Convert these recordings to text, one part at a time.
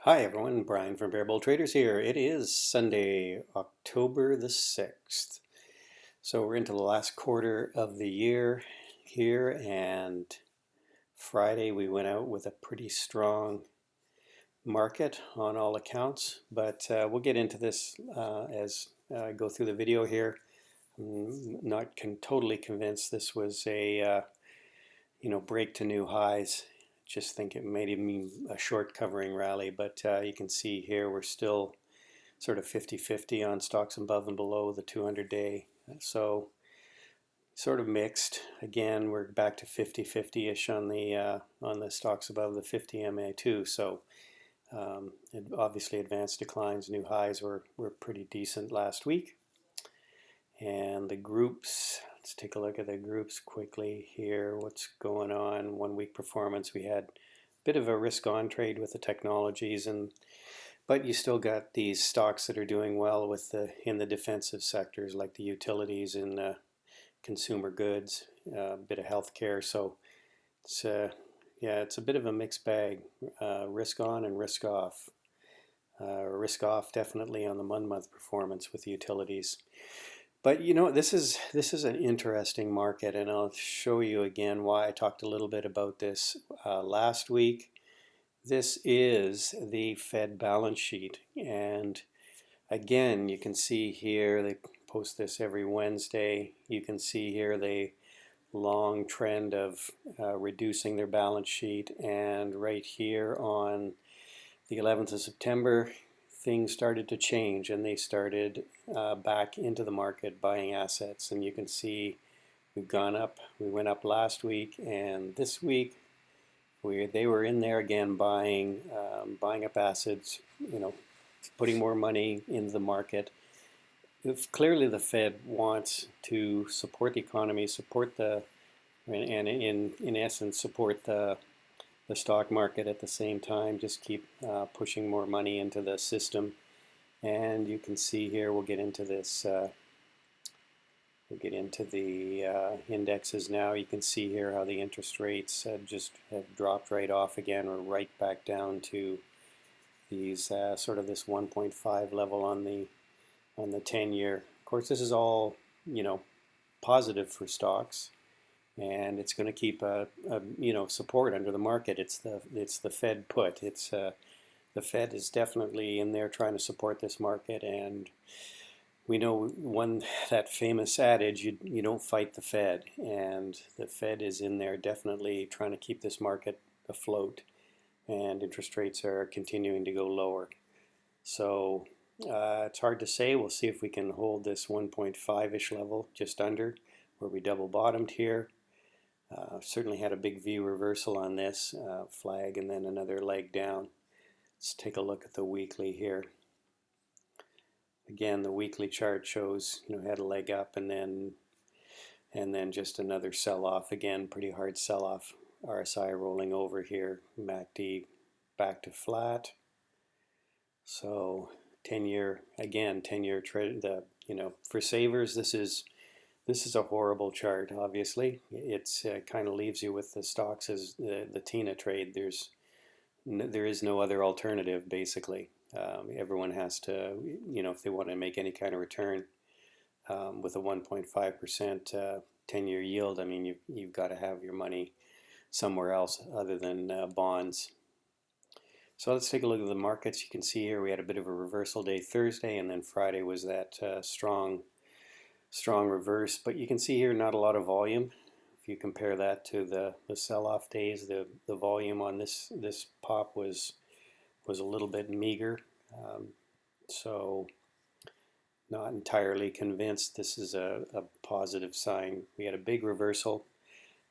Hi everyone, Brian from Bear Bull Traders here. It is Sunday, October the 6th. So we're into the last quarter of the year here, and Friday we went out with a pretty strong market on all accounts, but we'll get into this as I go through the video here. I'm not totally convinced this was a break to new highs. Just think it may even be a short covering rally, but you can see here we're still sort of 50-50 on stocks above and below the 200-day. So sort of mixed. Again, we're back to 50-50-ish on the stocks above the 50 MA2. So obviously advanced declines, new highs were pretty decent last week. And the groups, let's take a look at the groups quickly here. What's going on? 1 week performance, we had a bit of a risk on trade with the technologies, but you still got these stocks that are doing well in the defensive sectors like the utilities and consumer goods, a bit of healthcare. So it's a bit of a mixed bag, risk on and risk off. Risk off definitely on the 1 month performance with utilities. But this is an interesting market, and I'll show you again why I talked a little bit about this last week. This is the Fed balance sheet, and again, you can see here, they post this every Wednesday. You can see here the long trend of reducing their balance sheet, and right here on the 11th of September, things started to change, and they started back into the market buying assets. And you can see we've gone up. We went up last week, and this week they were in there again buying up assets, putting more money into the market. If clearly the Fed wants to support the economy, and in essence support the stock market at the same time, just keep pushing more money into the system. And you can see here, we'll get into this, we'll get into the indexes now. You can see here how the interest rates just have dropped right off again. We're right back down to these sort of this 1.5 level on the 10-year. Of course, this is all positive for stocks, and it's going to keep a support under the market. It's the Fed put. The Fed is definitely in there trying to support this market, and we know that famous adage, you don't fight the Fed, and the Fed is in there definitely trying to keep this market afloat, and interest rates are continuing to go lower. So it's hard to say. We'll see if we can hold this 1.5-ish level, just under, where we double bottomed here. Certainly had a big V reversal on this flag, and then another leg down. Let's take a look at the weekly here. Again, the weekly chart shows had a leg up, and then just another sell-off again, pretty hard sell-off. RSI rolling over here, MACD back to flat. So 10-year trade. For savers, this is a horrible chart. Obviously, it's kind of leaves you with the stocks as the TINA trade. There is no other alternative, basically. Everyone has to, if they want to make any kind of return with a 1.5% 10-year yield, I mean, you've got to have your money somewhere else other than bonds. So let's take a look at the markets. You can see here we had a bit of a reversal day Thursday, and then Friday was that strong reverse. But you can see here not a lot of volume. If you compare that to the sell-off days, the volume on this pop was a little bit meager. So not entirely convinced this is a positive sign. We had a big reversal.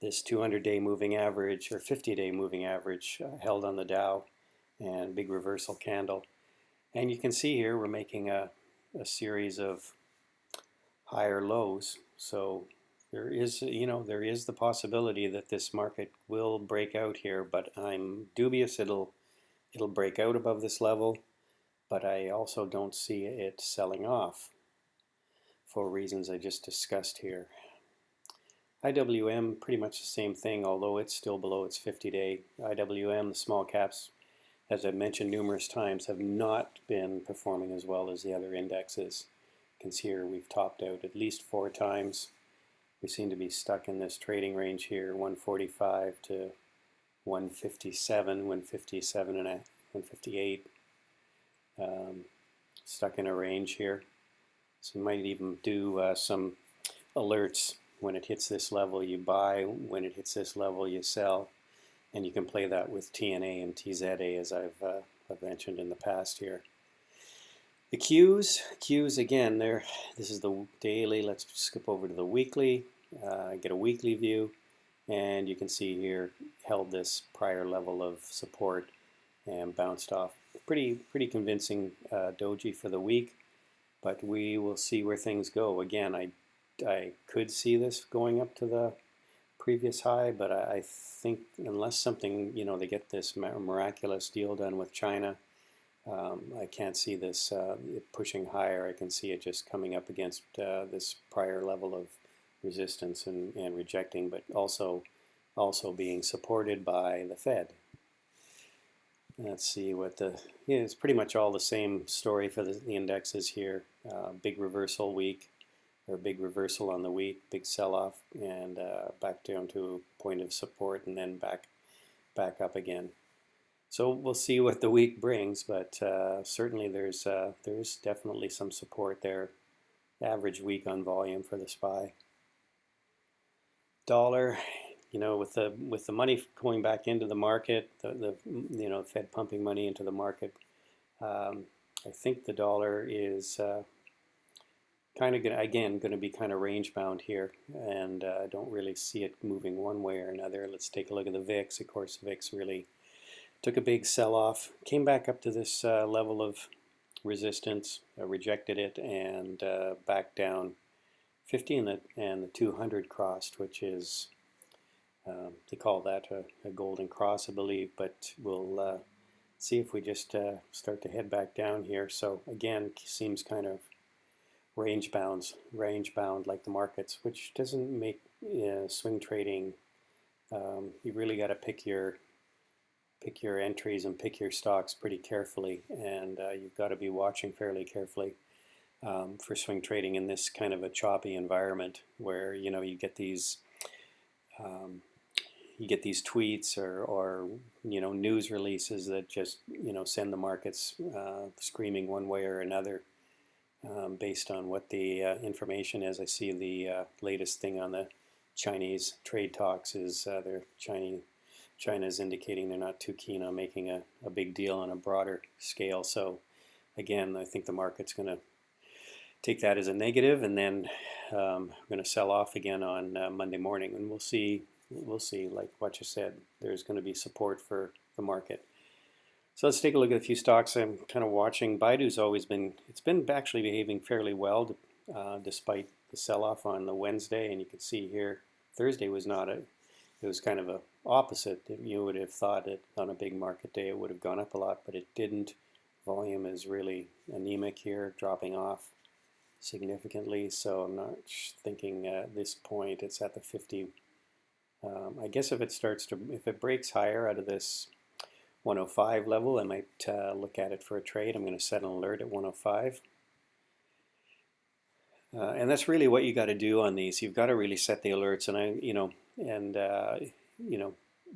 This 200-day moving average or 50-day moving average held on the Dow, and big reversal candle. And you can see here we're making a series of higher lows. So there is the possibility that this market will break out here, but I'm dubious it'll break out above this level, but I also don't see it selling off for reasons I just discussed here. IWM, pretty much the same thing, although it's still below its 50-day. IWM, the small caps, as I've mentioned numerous times, have not been performing as well as the other indexes. You can see here we've topped out at least 4 times. We seem to be stuck in this trading range here, 145 to 157, 157 and 158. Stuck in a range here. So you might even do some alerts. When it hits this level, you buy. When it hits this level, you sell. And you can play that with TNA and TZA, as I've mentioned in the past here. The Qs again, this is the daily. Let's skip over to the weekly, get a weekly view. And you can see here, held this prior level of support and bounced off. Pretty convincing doji for the week, but we will see where things go. Again, I could see this going up to the previous high, but I think unless something, they get this miraculous deal done with China, I can't see this pushing higher. I can see it just coming up against this prior level of resistance and rejecting, but also being supported by the Fed. Let's see what it's pretty much all the same story for the indexes here. Big reversal week, or big reversal on the week, big sell-off, and back down to a point of support, and then back up again. So we'll see what the week brings, but certainly there's definitely some support there. Average week on volume for the SPY. Dollar, with the money going back into the market, the Fed pumping money into the market, I think the dollar is kind of going to be kind of range bound here, and I don't really see it moving one way or another. Let's take a look at the VIX. Of course, the VIX really took a big sell-off, came back up to this level of resistance, rejected it, and back down. 50 and the 200 crossed, which is they call that a golden cross, I believe. But we'll see if we just start to head back down here. So again, seems kind of range bound like the markets, which doesn't make swing trading. You really got to pick your entries and pick your stocks pretty carefully, and you've got to be watching fairly carefully for swing trading in this kind of a choppy environment where you get these tweets or news releases that just send the markets screaming one way or another based on what the information is. I see the latest thing on the Chinese trade talks is China's indicating they're not too keen on making a big deal on a broader scale. So again, I think the market's going to take that as a negative, and then I'm going to sell off again on Monday morning, and we'll see. Like what you said, there's going to be support for the market. So let's take a look at a few stocks I'm kind of watching. Baidu's it's been actually behaving fairly well despite the sell-off on the Wednesday, and you can see here Thursday was not it was kind of a opposite. You would have thought that on a big market day it would have gone up a lot, but it didn't. Volume is really anemic here, dropping off significantly, so I'm not thinking at this point it's at the 50. I guess if it breaks higher out of this 105 level, I might look at it for a trade. I'm going to set an alert at 105. And that's really what you got to do on these. You've got to really set the alerts, and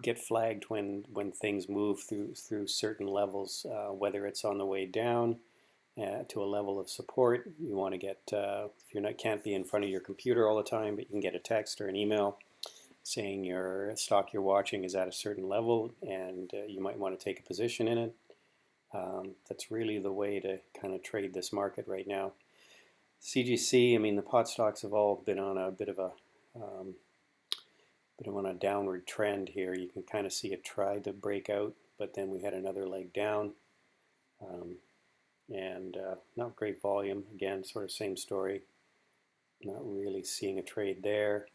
get flagged when things move through certain levels, whether it's on the way down to a level of support. You want to get if can't be in front of your computer all the time, but you can get a text or an email saying your stock you're watching is at a certain level, and you might want to take a position in it. That's really the way to kind of trade this market right now. CGC, the pot stocks have all been on a bit of a downward trend here. You can kind of see it tried to break out, but then we had another leg down, and not great volume. Again, sort of same story. Not really seeing a trade there.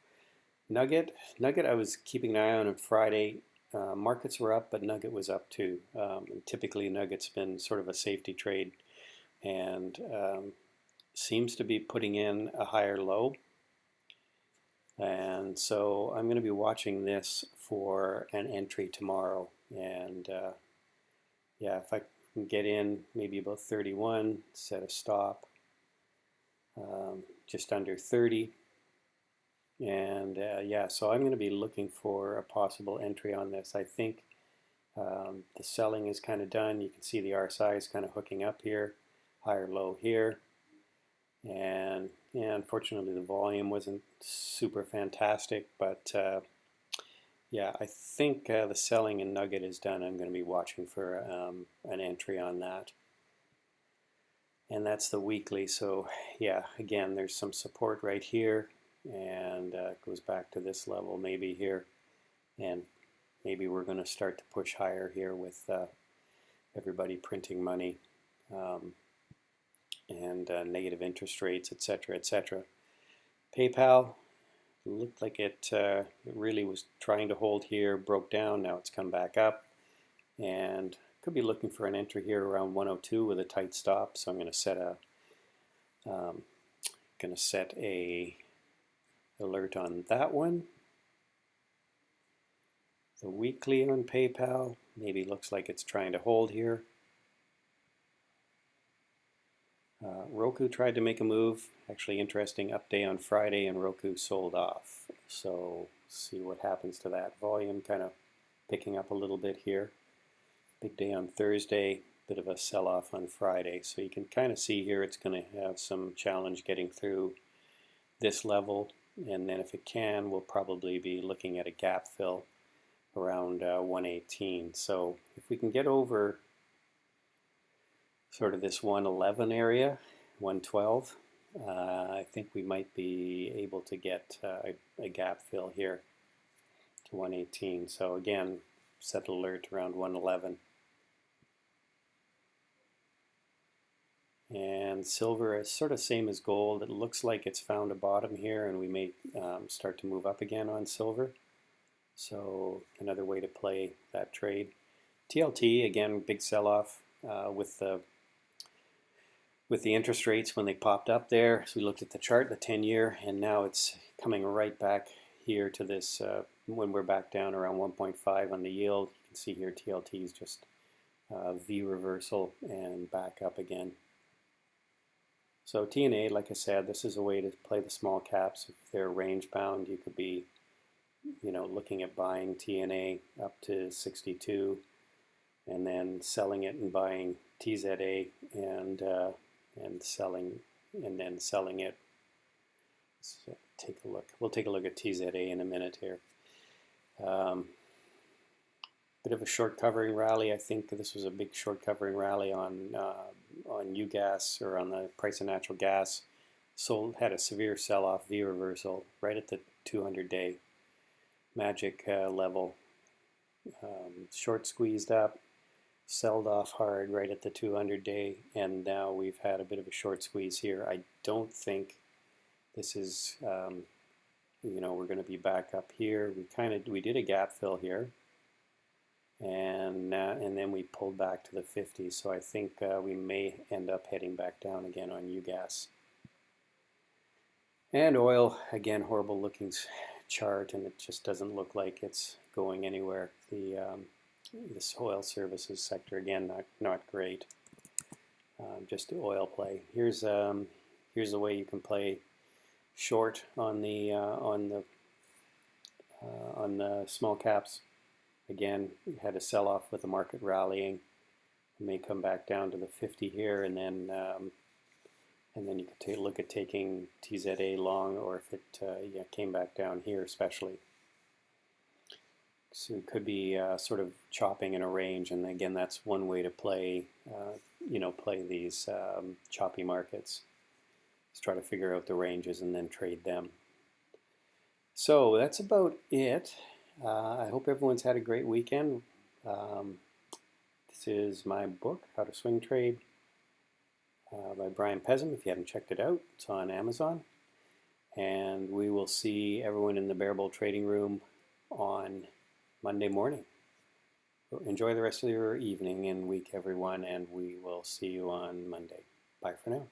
Nugget, I was keeping an eye on Friday. Markets were up, but Nugget was up too. And typically, Nugget's been sort of a safety trade, and seems to be putting in a higher low. And so I'm going to be watching this for an entry tomorrow, and yeah, if I can get in maybe about 31, set a stop, just under 30. And yeah, so I'm going to be looking for a possible entry on this. I think the selling is kind of done. You can see the RSI is kind of hooking up here, higher low here. And yeah, unfortunately the volume wasn't super fantastic, but yeah, I think the selling in Nugget is done. I'm going to be watching for an entry on that. And that's the weekly. So yeah, again, there's some support right here, and it goes back to this level maybe here, and maybe we're going to start to push higher here with everybody printing money and negative interest rates, etc., etc. PayPal looked like it really was trying to hold here, broke down, now it's come back up, and could be looking for an entry here around 102 with a tight stop. So I'm going to set a alert on that one. The weekly on PayPal maybe looks like it's trying to hold here. Roku tried to make a move. Actually, interesting update on Friday, and Roku sold off. So see what happens to that. Volume kind of picking up a little bit here. Big day on Thursday, bit of a sell-off on Friday. So you can kind of see here it's going to have some challenge getting through this level, and then if it can, we'll probably be looking at a gap fill around 118. So if we can get over sort of this 111 area, 112, I think we might be able to get a gap fill here to 118. So again, set alert around 111. And silver is sort of same as gold. It looks like it's found a bottom here, and we may start to move up again on silver. So another way to play that trade. TLT, again, big sell-off with the interest rates when they popped up there. So we looked at the chart, the 10-year, and now it's coming right back here to this when we're back down around 1.5 on the yield. You can see here TLT is just V reversal and back up again. So TNA, like I said, this is a way to play the small caps. If they're range bound, you could be, looking at buying TNA up to 62, and then selling it and buying TZA and selling, and then selling it. So take a look. We'll take a look at TZA in a minute here. Bit of a short covering rally. I think this was a big short covering rally on UGAS, or on the price of natural gas. Had a severe sell-off, V reversal right at the 200-day magic level. Short squeezed up, sold off hard right at the 200-day, and now we've had a bit of a short squeeze here. I don't think this is, we're going to be back up here. We did a gap fill here, and then we pulled back to the 50s. So I think we may end up heading back down again on UGAS. And oil, again, horrible looking chart, and it just doesn't look like it's going anywhere. This oil services sector, again, not great. Just the oil play. Here's the way you can play short on the small caps. Again, we had a sell-off with the market rallying. It may come back down to the 50 here, and then you could take a look at taking TZA long, or if it came back down here especially. So it could be sort of chopping in a range, and again, that's one way to play, play these choppy markets. Just try to figure out the ranges and then trade them. So that's about it. I hope everyone's had a great weekend. This is my book, How to Swing Trade, by Brian Pezim. If you haven't checked it out, it's on Amazon. And we will see everyone in the Bear Bull Trading Room on Monday morning. Enjoy the rest of your evening and week, everyone, and we will see you on Monday. Bye for now.